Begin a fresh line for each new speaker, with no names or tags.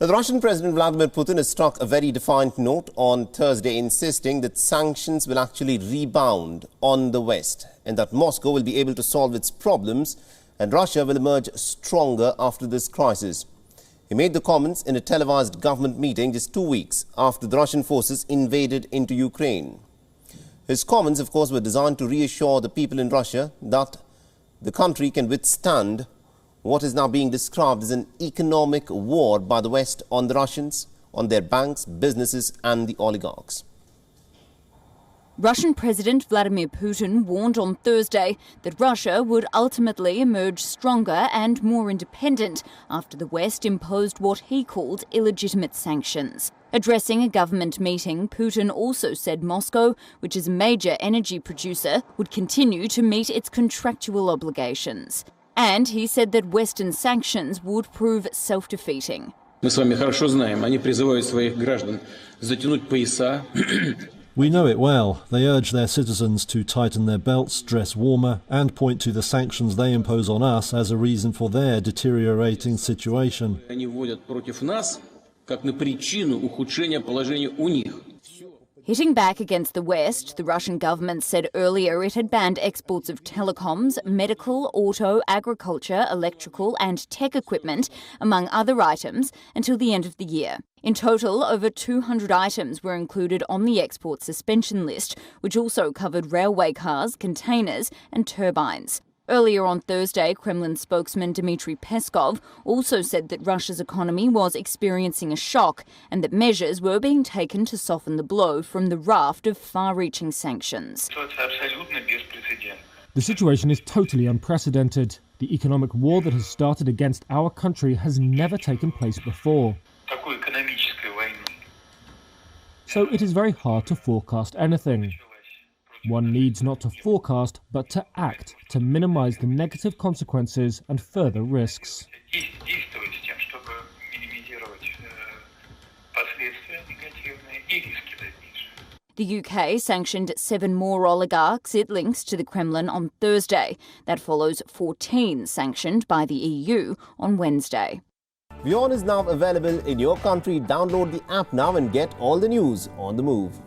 The Russian President Vladimir Putin has struck a very defiant note on Thursday, insisting that sanctions will actually rebound on the West and that Moscow will be able to solve its problems and Russia will emerge stronger after this crisis. He made the comments in a televised government meeting just 2 weeks after the Russian forces invaded into Ukraine. His comments, of course, were designed to reassure the people in Russia that the country can withstand what is now being described as an economic war by the West on the Russians, on their banks, businesses and the oligarchs.
Russian President Vladimir Putin warned on Thursday that Russia would ultimately emerge stronger and more independent after the West imposed what he called illegitimate sanctions. Addressing a government meeting, Putin also said Moscow, which is a major energy producer, would continue to meet its contractual obligations. And he said that Western sanctions would prove self-defeating.
Мы с вами хорошо знаем, они призывают своих граждан затянуть пояса.
We know it well. They urge their citizens to tighten their belts, dress warmer, and point to the sanctions they impose on us as a reason for their deteriorating situation.
Они вводят против нас, как на причину ухудшения положения у них.
Hitting back against the West, the Russian government said earlier it had banned exports of telecoms, medical, auto, agriculture, electrical and tech equipment, among other items, until the end of the year. In total, over 200 items were included on the export suspension list, which also covered railway cars, containers and turbines. Earlier on Thursday, Kremlin spokesman Dmitry Peskov also said that Russia's economy was experiencing a shock and that measures were being taken to soften the blow from the raft of far-reaching sanctions.
The situation is totally unprecedented. The economic war that has started against our country has never taken place before. So it is very hard to forecast anything. One needs not to forecast, but to act to minimize the negative consequences and further risks.
The UK sanctioned 7 more oligarchs it links to the Kremlin on Thursday. That follows 14 sanctioned by the EU on Wednesday.
WION is now available in your country. Download the app now and get all the news on the move.